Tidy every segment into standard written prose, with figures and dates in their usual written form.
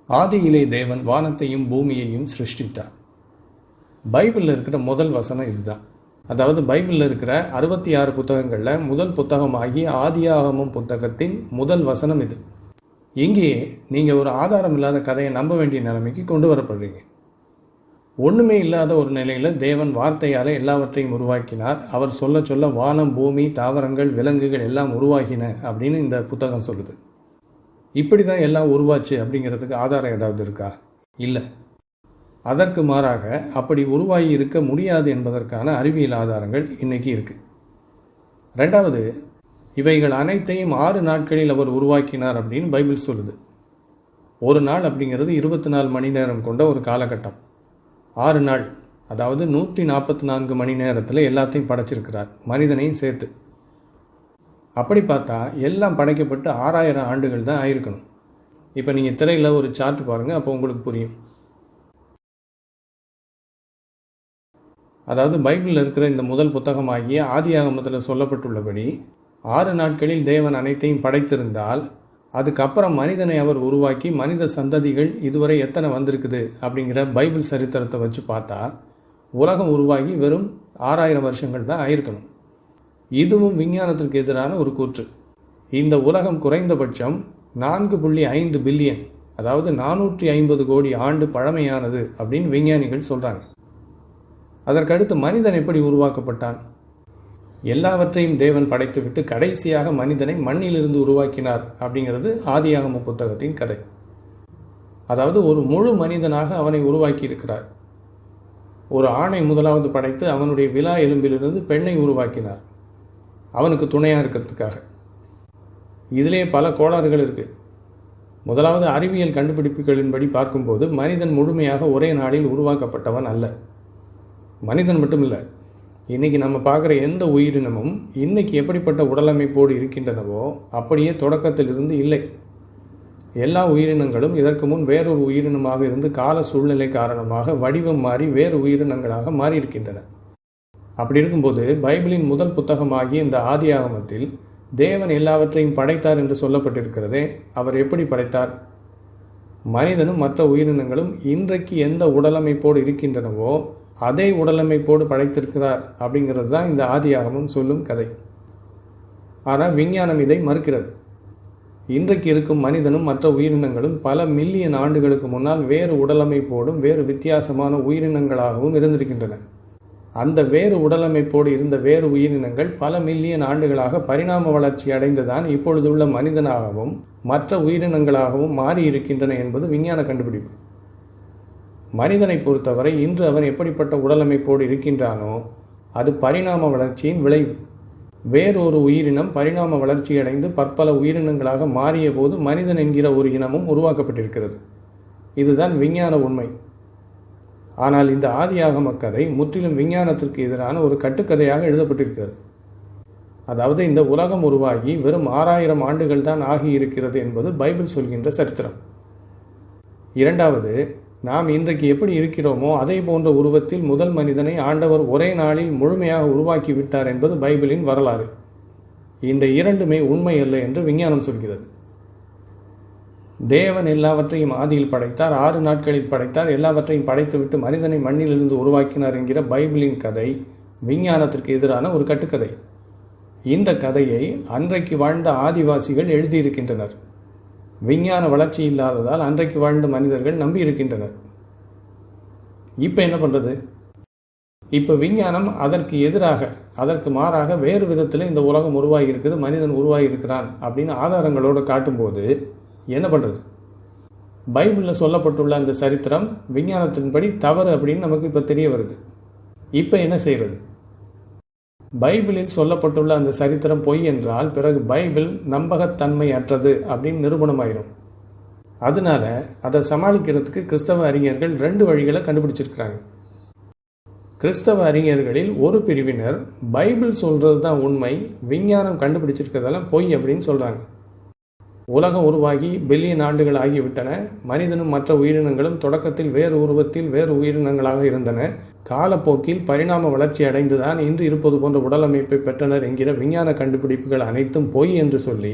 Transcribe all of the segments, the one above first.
ஆதியிலே தேவன் வானத்தையும் பூமியையும் சிருஷ்டித்தார். பைபிளில் இருக்கிற முதல் வசனம் இதுதான். அதாவது பைபிளில் இருக்கிற 66 புத்தகங்களில் முதல் புத்தகமாகிய ஆதியாகமம் புத்தகத்தின் முதல் வசனம் இது. இங்கேயே நீங்கள் ஒரு ஆதாரம் இல்லாத கதையை நம்ப வேண்டிய நிலைமைக்கு கொண்டு வரப்படுறீங்க. ஒன்றுமே இல்லாத ஒரு நிலையில் தேவன் வார்த்தையால் எல்லாவற்றையும் உருவாக்கினார். அவர் சொல்ல சொல்ல வானம், பூமி, தாவரங்கள், விலங்குகள் எல்லாம் உருவாகின அப்படின்னு இந்த புத்தகம் சொல்லுது. இப்படி தான் எல்லாம் உருவாச்சு அப்படிங்கிறதுக்கு ஆதாரம் ஏதாவது இருக்கா? இல்லை. அதற்கு மாறாக அப்படி உருவாகி இருக்க முடியாது என்பதற்கான அறிவியல் ஆதாரங்கள் இன்னைக்கு இருக்கு. ரெண்டாவது, இவைகள் அனைத்தையும் 6 நாட்களில் அவர் உருவாக்கினார் அப்படின்னு பைபிள் சொல்லுது. ஒரு நாள் அப்படிங்கிறது 24 மணி நேரம் கொண்ட ஒரு காலகட்டம். 6 நாள், அதாவது 144 மணி நேரத்தில் எல்லாத்தையும் படைச்சிருக்கிறார், மனிதனையும் சேர்த்து. அப்படி பார்த்தா எல்லாம் படைக்கப்பட்டு 6000 ஆண்டுகள் தான் ஆயிருக்கணும். இப்போ நீங்கள் திரையில் ஒரு சார்ட் பாருங்கள், அப்போ உங்களுக்கு புரியும். அதாவது பைபிளில் இருக்கிற இந்த முதல் புத்தகமாகிய ஆதியாகமத்தில் சொல்லப்பட்டுள்ளபடி 6 நாட்களில் தேவன் அனைத்தையும் படைத்திருந்தால் அதுக்கப்புறம் மனிதனை அவர் உருவாக்கி மனித சந்ததிகள் இதுவரை எத்தனை வந்திருக்குது அப்படிங்கிற பைபிள் சரித்திரத்தை வச்சு பார்த்தா உலகம் உருவாகி வெறும் 6000 வருஷங்கள் தான் ஆயிருக்கணும். இதுவும் விஞ்ஞானத்திற்கு எதிரான ஒரு கூற்று. இந்த உலகம் குறைந்தபட்சம் 4.5 பில்லியன், அதாவது 450 கோடி ஆண்டு பழமையானது அப்படின்னு விஞ்ஞானிகள் சொல்கிறாங்க. அதற்கடுத்து மனிதன் எப்படி உருவாக்கப்பட்டான்? எல்லாவற்றையும் தேவன் படைத்துவிட்டு கடைசியாக மனிதனை மண்ணிலிருந்து உருவாக்கினார் அப்படிங்கிறது ஆதியாகம புத்தகத்தின் கதை. அதாவது ஒரு முழு மனிதனாக அவனை உருவாக்கி இருக்கிறார். ஒரு ஆணை முதலாவது படைத்து அவனுடைய விலா எலும்பிலிருந்து பெண்ணை உருவாக்கினார், அவனுக்கு துணையாக இருக்கிறதுக்காக. இதிலே பல கோளாறுகள் இருக்குது. முதலாவது, அறிவியல் கண்டுபிடிப்புகளின்படி பார்க்கும்போது மனிதன் முழுமையாக ஒரே நாளில் உருவாக்கப்பட்டவன் அல்ல. மனிதன் மட்டும் இல்லை, இன்றைக்கி நம்ம பார்க்குற எந்த உயிரினமும் இன்றைக்கி எப்படிப்பட்ட உடலமைப்போடு இருக்கின்றனவோ அப்படியே தொடக்கத்திலிருந்து இல்லை. எல்லா உயிரினங்களும் இதற்கு முன் வேறொரு உயிரினமாக இருந்து கால சூழ்நிலை காரணமாக வடிவம் மாறி வேறு உயிரினங்களாக மாறியிருக்கின்றன. அப்படி இருக்கும்போது பைபிளின் முதல் புத்தகமாகிய இந்த ஆதியாகமத்தில் தேவன் எல்லாவற்றையும் படைத்தார் என்று சொல்லப்பட்டிருக்கிறதே, அவர் எப்படி படைத்தார்? மனிதனும் மற்ற உயிரினங்களும் இன்றைக்கு எந்த உடலமைப்போடு இருக்கின்றனவோ அதே உடலமைப்போடு படைத்திருக்கிறார் அப்படிங்கிறது தான் இந்த ஆதியாகமம் சொல்லும் கதை. ஆனால் விஞ்ஞானம் இதை மறுக்கிறது. இன்றைக்கு இருக்கும் மனிதனும் மற்ற உயிரினங்களும் பல மில்லியன் ஆண்டுகளுக்கு முன்னால் வேறு உடலமைப்போடும் வேறு வித்தியாசமான உயிரினங்களாகவும் இருந்திருக்கின்றன. அந்த வேறு உடலமைப்போடு இருந்த வேறு உயிரினங்கள் பல மில்லியன் ஆண்டுகளாக பரிணாம வளர்ச்சி அடைந்துதான் இப்பொழுதுள்ள மனிதனாகவும் மற்ற உயிரினங்களாகவும் மாறி இருக்கின்றன என்பது விஞ்ஞான கண்டுபிடிப்பு. மனிதனை பொறுத்தவரை இன்று அவன் எப்படிப்பட்ட உடலமைப்போடு இருக்கின்றானோ அது பரிணாம வளர்ச்சியின் விளைவு. வேறொரு உயிரினம் பரிணாம வளர்ச்சியடைந்து பற்பல உயிரினங்களாக மாறிய போது மனிதன் என்கிற ஒரு இனமும் உருவாக்கப்பட்டிருக்கிறது. இதுதான் விஞ்ஞான உண்மை. ஆனால் இந்த ஆதியாகம கதை முற்றிலும் விஞ்ஞானத்திற்கு எதிரான ஒரு கட்டுக்கதையாக எழுதப்பட்டிருக்கிறது. அதாவது இந்த உலகம் உருவாகி வெறும் 6000 ஆண்டுகள் தான் ஆகியிருக்கிறது என்பது பைபிள் சொல்கின்ற சரித்திரம். இரண்டாவது, நாம் இன்றைக்கு எப்படி இருக்கிறோமோ அதே போன்ற உருவத்தில் முதல் மனிதனை ஆண்டவர் ஒரே நாளில் முழுமையாக உருவாக்கி விட்டார் என்பது பைபிளின் வரலாறு. இந்த இரண்டுமே உண்மை அல்ல என்று விஞ்ஞானம் சொல்கிறது. தேவன் எல்லாவற்றையும் ஆதியில் படைத்தார், 6 நாட்களில் படைத்தார், எல்லாவற்றையும் படைத்துவிட்டு மனிதனை மண்ணிலிருந்து உருவாக்கினார் என்கிற பைபிளின் கதை விஞ்ஞானத்திற்கு எதிரான ஒரு கட்டுக்கதை. இந்த கதையை அன்றைக்கு வாழ்ந்த ஆதிவாசிகள் எழுதியிருக்கின்றனர். விஞ்ஞான வளர்ச்சி இல்லாததால் அன்றைக்கு வாழ்ந்த மனிதர்கள் நம்பி இருக்கின்றனர். இப்போ என்ன பண்ணுறது? இப்போ விஞ்ஞானம் அதற்கு எதிராக, அதற்கு மாறாக வேறு விதத்தில் இந்த உலகம் உருவாகி இருக்குது, மனிதன் உருவாகி இருக்கிறான் அப்படின்னு ஆதாரங்களோடு காட்டும்போது என்ன பண்ணுறது? பைபிளில் சொல்லப்பட்டுள்ள அந்த சரித்திரம் விஞ்ஞானத்தின்படி தவறு அப்படின்னு நமக்கு இப்போ தெரிய வருது. இப்போ என்ன செய்கிறது? பைபிளில் சொல்லப்பட்டுள்ள அந்த சரித்திரம் பொய் என்றால் பிறகு பைபிள் நம்பகத்தன்மை அற்றது அப்படின்னு நிரூபணமாயிரும். அதனால அதை சமாளிக்கிறதுக்கு கிறிஸ்தவ அறிஞர்கள் 2 வழிகளை கண்டுபிடிச்சிருக்கிறாங்க. கிறிஸ்தவ அறிஞர்களில் ஒரு பிரிவினர் பைபிள் சொல்கிறது தான் உண்மை, விஞ்ஞானம் கண்டுபிடிச்சிருக்கிறதெல்லாம் பொய் அப்படின்னு சொல்கிறாங்க. உலகம் உருவாகி பில்லியன் ஆண்டுகள் ஆகிவிட்டன. மனிதனும் மற்ற உயிரினங்களும் தொடக்கத்தில் வேறு உருவத்தில் வேறு உயிரினங்களாக இருந்தன. காலப்போக்கில் பரிணாம வளர்ச்சி அடைந்துதான் இன்று இருப்பது போன்ற உடலமைப்பை பெற்றனர் என்கிற விஞ்ஞான கண்டுபிடிப்புகள் அனைத்தும் பொய் என்று சொல்லி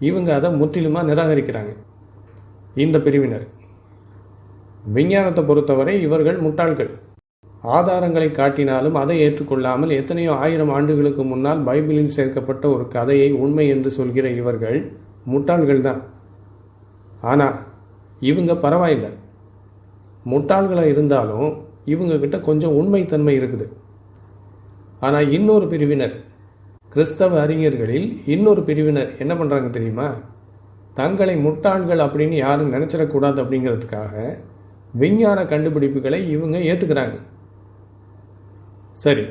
இவங்க அதை முற்றிலுமாக நிராகரிக்கிறாங்க. இந்த பிரிவினர் விஞ்ஞானத்தை பொறுத்தவரை இவர்கள் முட்டாள்கள். ஆதாரங்களை காட்டினாலும் அதை ஏற்றுக்கொள்ளாமல் எத்தனையோ ஆயிரம் ஆண்டுகளுக்கு முன்னால் பைபிளில் சேர்க்கப்பட்ட ஒரு கதையை உண்மை என்று சொல்கிற இவர்கள் முட்டாள்கள் தான். ஆனால் இவங்க பரவாயில்லை. முட்டாள்களாக இருந்தாலும் இவங்கக்கிட்ட கொஞ்சம் உண்மைத்தன்மை இருக்குது. ஆனால் இன்னொரு பிரிவினர், கிறிஸ்தவ அறிஞர்களில் இன்னொரு பிரிவினர் என்ன பண்ணுறாங்க தெரியுமா? தங்களை முட்டாள்கள் அப்படின்னு யாரும் நினச்சிடக்கூடாது அப்படிங்கிறதுக்காக விஞ்ஞான கண்டுபிடிப்புகளை இவங்க ஏற்றுக்கிறாங்க. சரி,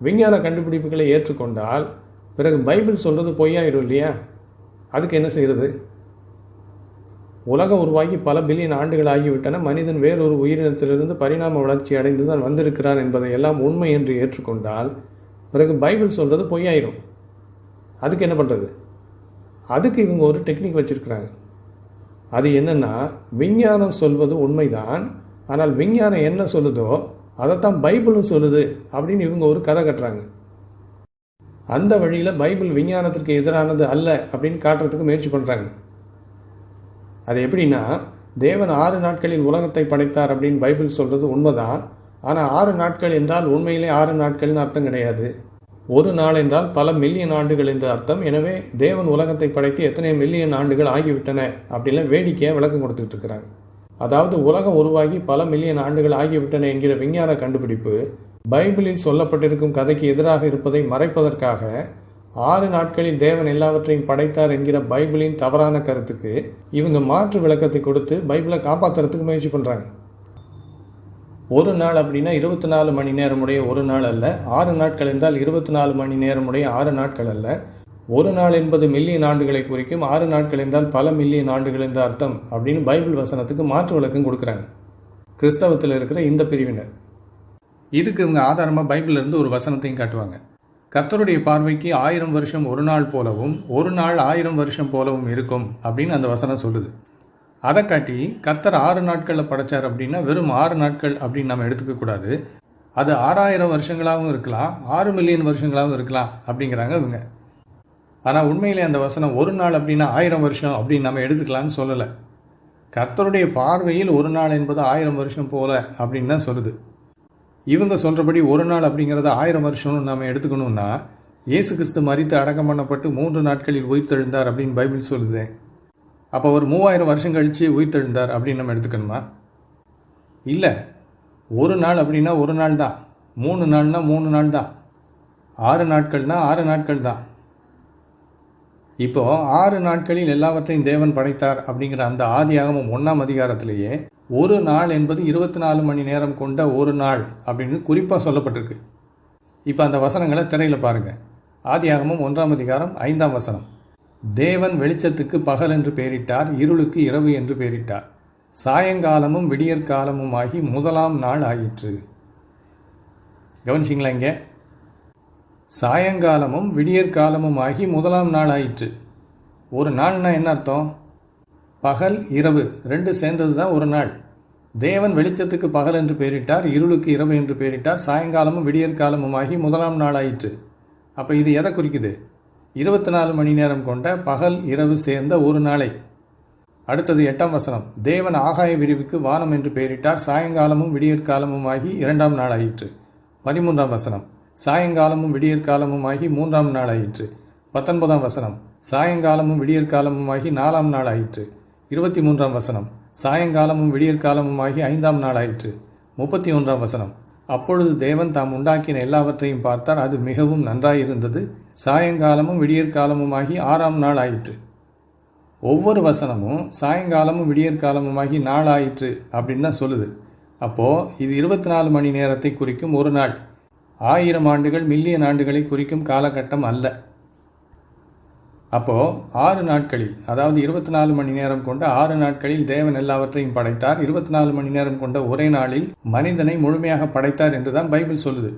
விஞ்ஞான கண்டுபிடிப்புகளை ஏற்றுக்கொண்டால் பிறகு பைபிள் சொல்கிறது பொய்யாயிரும் இல்லையா? அதுக்கு என்ன செய்கிறது? உலகம் உருவாகி பல பில்லியன் ஆண்டுகள் ஆகிவிட்டன. மனிதன் வேறொரு உயிரினத்திலிருந்து பரிணாம வளர்ச்சி அடைந்து தான் வந்திருக்கிறான் என்பதை எல்லாம் உண்மை என்று ஏற்றுக்கொண்டால் பிறகு பைபிள் சொல்கிறது பொய்யாயிரும். அதுக்கு என்ன பண்ணுறது? அதுக்கு இவங்க ஒரு டெக்னிக் வச்சுருக்கிறாங்க. அது என்னென்னா, விஞ்ஞானம் சொல்வது உண்மைதான், ஆனால் விஞ்ஞானம் என்ன சொல்லுதோ அதைத்தான் பைபிளும் சொல்லுது அப்படின்னு இவங்க ஒரு கதை கட்டுறாங்க. அந்த வழியில் பைபிள் விஞ்ஞானத்திற்கு எதிரானது அல்ல அப்படின்னு காட்டுறதுக்கு முயற்சி பண்ணுறாங்க. அது எப்படின்னா, தேவன் 6 நாட்களில் உலகத்தை படைத்தார் அப்படின்னு பைபிள் சொல்கிறது உண்மைதான். ஆனால் 6 நாட்கள் என்றால் உண்மையிலே 6 நாட்கள்னு அர்த்தம் கிடையாது. ஒரு நாள் என்றால் பல மில்லியன் ஆண்டுகள் என்று அர்த்தம். எனவே தேவன் உலகத்தை படைத்து எத்தனை மில்லியன் ஆண்டுகள் ஆகிவிட்டன அப்படின்லாம் வேடிக்கையாக விளக்கம் கொடுத்துட்டு இருக்கிறாங்க. அதாவது உலகம் உருவாகி பல மில்லியன் ஆண்டுகள் ஆகிவிட்டன என்கிற விஞ்ஞான கண்டுபிடிப்பு பைபிளில் சொல்லப்பட்டிருக்கும் கதைக்கு எதிராக இருப்பதை மறைப்பதற்காக 6 நாட்களில் தேவன் எல்லாவற்றையும் படைத்தார் என்கிற பைபிளின் தவறான கருத்துக்கு இவங்க மாற்று விளக்கத்தை கொடுத்து பைபிளை காப்பாற்றுறதுக்கு முயற்சி பண்ணுறாங்க. ஒரு நாள் அப்படின்னா 24 மணி நேரமுடைய ஒரு நாள் அல்ல. 6 நாட்கள் என்றால் 24 மணி நேரமுடைய 6 நாட்கள் அல்ல. ஒரு நாள் என்பது மில்லியன் ஆண்டுகளை குறிக்கும். 6 நாட்கள் என்றால் பல மில்லியன் ஆண்டுகள் என்ற அர்த்தம் அப்படின்னு பைபிள் வசனத்துக்கு மாற்று விளக்கம் கொடுக்குறாங்க கிறிஸ்தவத்தில் இருக்கிற இந்த பிரிவினர். இதுக்கு இவங்க ஆதாரமாக பைபிளிலிருந்து ஒரு வசனத்தையும் காட்டுவாங்க. கர்த்தருடைய பார்வைக்கு 1000 வருஷம் ஒரு நாள் போலவும் ஒரு நாள் 1000 வருஷம் போலவும் இருக்கும் அப்படின்னு அந்த வசனம் சொல்லுது. அதை காட்டி கர்த்தர் 6 நாட்களில் படைச்சார் அப்படின்னா வெறும் 6 நாட்கள் அப்படின்னு நம்ம எடுத்துக்கக்கூடாது. அது 6000 வருஷங்களாகவும் இருக்கலாம், 6 மில்லியன் வருஷங்களாகவும் இருக்கலாம் அப்படிங்கிறாங்க இவங்க. ஆனால் உண்மையிலே அந்த வசனம் ஒரு நாள் அப்படின்னா 1000 வருஷம் அப்படின்னு நம்ம எடுத்துக்கலான்னு சொல்லலை. கர்த்தருடைய பார்வையில் ஒரு நாள் என்பது 1000 வருஷம் போல அப்படின்னு தான் சொல்லுது. இவங்க சொல்கிறபடி ஒரு நாள் அப்படிங்கிறத 1000 வருஷம்னு நம்ம எடுத்துக்கணும்னா இயேசு கிறிஸ்து மரித்து அடக்கம் பண்ணப்பட்டு 3 நாட்களில் உயிர்த்தெழுந்தார் அப்படின்னு பைபிள் சொல்லுது. அப்போ ஒரு 3000 வருஷம் கழித்து உயிர்த்தெழுந்தார் அப்படின்னு நம்ம எடுத்துக்கணுமா? இல்லை, ஒரு நாள் அப்படின்னா ஒரு நாள் தான், 3 நாள்னா 3 நாள் தான், 6 நாட்கள்னா 6 நாட்கள் தான். இப்போது 6 நாட்களில் எல்லாவற்றையும் தேவன் படைத்தார் அப்படிங்கிற அந்த ஆதியாகமம் 1ஆம் அதிகாரத்திலேயே ஒரு நாள் என்பது 24 மணி நேரம் கொண்ட ஒரு நாள் அப்படின்னு குறிப்பாக சொல்லப்பட்டிருக்கு. இப்போ அந்த வசனங்களை திரையில் பாருங்கள். ஆதியாகமம் 1ஆம் அதிகாரம் 5ஆம் வசனம். தேவன் வெளிச்சத்துக்கு பகல் என்று பெயரிட்டார், இருளுக்கு இரவு என்று பெயரிட்டார். சாயங்காலமும் விடியற்காலமும் ஆகி முதலாம் நாள் ஆயிற்று. கவனிச்சிங்களா? இங்கே சாயங்காலமும் விடியற்காலமும் ஆகி முதலாம் நாள் ஆயிற்று. ஒரு நாள்னா என்ன அர்த்தம்? பகல் இரவு ரெண்டு சேர்ந்தது தான் ஒரு நாள். தேவன் வெளிச்சத்துக்கு பகல் என்று பெயரிட்டார், இருளுக்கு இரவு என்று பெயரிட்டார். சாயங்காலமும் விடியற்காலமும் ஆகி முதலாம் நாள் ஆயிற்று. அப்போ இது எதை குறிக்குது? 24 மணி நேரம் கொண்ட பகல் இரவு சேர்ந்த ஒரு நாளை. அடுத்தது 8ஆம் வசனம். தேவன் ஆகாய விரிவுக்கு வானம் என்று பெயரிட்டார், சாயங்காலமும் விடியற்காலமும் ஆகி 2ஆம் நாள் ஆயிற்று. 13ஆம் வசனம். சாயங்காலமும் விடியற்காலமும் ஆகி 3ஆம் நாள் ஆயிற்று. 19ஆம் வசனம். சாயங்காலமும் விடியற்காலமும் ஆகி 4ஆம் நாள் ஆயிற்று. 23ஆம் வசனம். சாயங்காலமும் விடியற்காலமும் ஆகி 5ஆம் நாள் ஆயிற்று. 31ஆம் வசனம். அப்பொழுது தேவன் தாம் உண்டாக்கின எல்லாவற்றையும் பார்த்தார், அது மிகவும் நன்றாயிருந்தது. சாயங்காலமும் விடியற்காலமும் ஆகி 6ஆம் நாள் ஆயிற்று. ஒவ்வொரு வசனமும் சாயங்காலமும் விடியற்காலமுமாகி நாள் ஆயிற்று அப்படின்னு தான் சொல்லுது. அப்போது இது 24 மணி நேரத்தை குறிக்கும் ஒரு நாள். 1000 ஆண்டுகள் மில்லியன் ஆண்டுகளை குறிக்கும் காலகட்டம் அல்ல. அப்போது 6 நாட்களில், அதாவது 24 மணி நேரம் கொண்ட 6 நாட்களில் தேவன் எல்லாவற்றையும் படைத்தார். 24 மணி நேரம் கொண்ட ஒரே நாளில் மனிதனை முழுமையாக படைத்தார் என்று தான் பைபிள் சொல்லுது.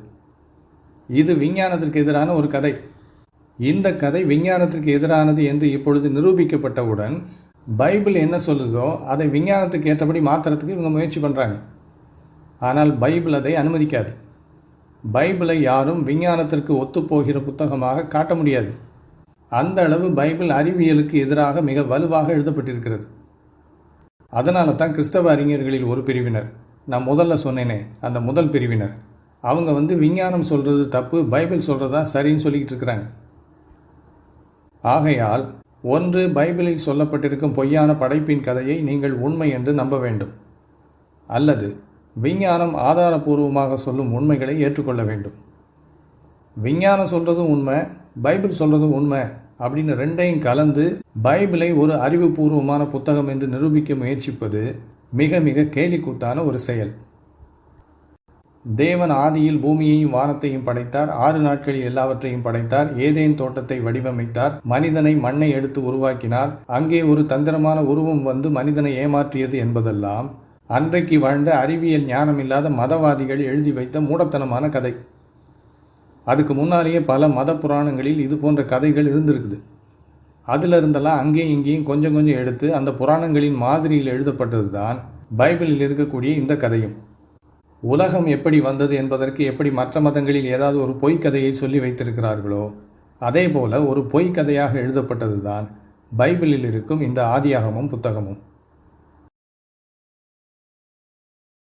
இது விஞ்ஞானத்திற்கு எதிரான ஒரு கதை. இந்த கதை விஞ்ஞானத்திற்கு எதிரானது என்று இப்பொழுது நிரூபிக்கப்பட்டவுடன் பைபிள் என்ன சொல்லுதோ அதை விஞ்ஞானத்துக்கு ஏற்றபடி மாற்றுறதுக்கு இவங்க முயற்சி பண்ணுறாங்க. ஆனால் பைபிள் அதை அனுமதிக்காது. பைபிளை யாரும் விஞ்ஞானத்திற்கு ஒத்துப்போகிற புத்தகமாக காட்ட முடியாது. அந்த அளவு பைபிள் அறிவியலுக்கு எதிராக மிக வலுவாக எழுதப்பட்டிருக்கிறது. அதனால தான் கிறிஸ்தவ அறிஞர்களில் ஒரு பிரிவினர், நான் முதல்ல சொன்னேனே அந்த முதல் பிரிவினர், அவங்க விஞ்ஞானம் சொல்கிறது தப்பு, பைபிள் சொல்கிறதா சரின்னு சொல்லிக்கிட்டு இருக்கிறாங்க. ஆகையால் ஒன்று பைபிளில் சொல்லப்பட்டிருக்கும் பொய்யான படைப்பின் கதையை நீங்கள் உண்மை என்று நம்ப வேண்டும், அல்லது விஞ்ஞானம் ஆதாரபூர்வமாக சொல்லும் உண்மைகளை ஏற்றுக்கொள்ள வேண்டும். விஞ்ஞானம் சொல்கிறதும் உண்மை, பைபிள் சொல்கிறதும் உண்மை அப்படின்னு ரெண்டையும் கலந்து பைபிளை ஒரு அறிவுபூர்வமான புத்தகம் என்று நிரூபிக்க முயற்சிப்பது மிக மிக கேலிக்கூத்தான ஒரு செயல். தேவன் ஆதியில் பூமியையும் வானத்தையும் படைத்தார், 6 நாட்களில் எல்லாவற்றையும் படைத்தார், ஏதேன் தோட்டத்தை வடிவமைத்தார், மனிதனை மண்ணை எடுத்து உருவாக்கினார், அங்கே ஒரு தந்திரமான உருவம் மனிதனை ஏமாற்றியது என்பதெல்லாம் அன்றைக்கு வாழ்ந்த அறிவியல் ஞானம் இல்லாத மதவாதிகள் எழுதி வைத்த மூடத்தனமான கதை. அதுக்கு முன்னாலேயே பல மத புராணங்களில் இது போன்ற கதைகள் இருந்திருக்குது. அதில் இருந்தெல்லாம் அங்கேயும் இங்கேயும் கொஞ்சம் கொஞ்சம் எடுத்து அந்த புராணங்களின் மாதிரியில் எழுதப்பட்டது தான் பைபிளில் இருக்கக்கூடிய இந்த கதையும். உலகம் எப்படி வந்தது என்பதற்கு எப்படி மற்ற மதங்களில் ஏதாவது ஒரு பொய்க்கதையை சொல்லி வைத்திருக்கிறார்களோ அதே போல ஒரு பொய்க்கதையாக எழுதப்பட்டது தான் பைபிளில் இருக்கும் இந்த ஆதியாகமம் புத்தகமும்.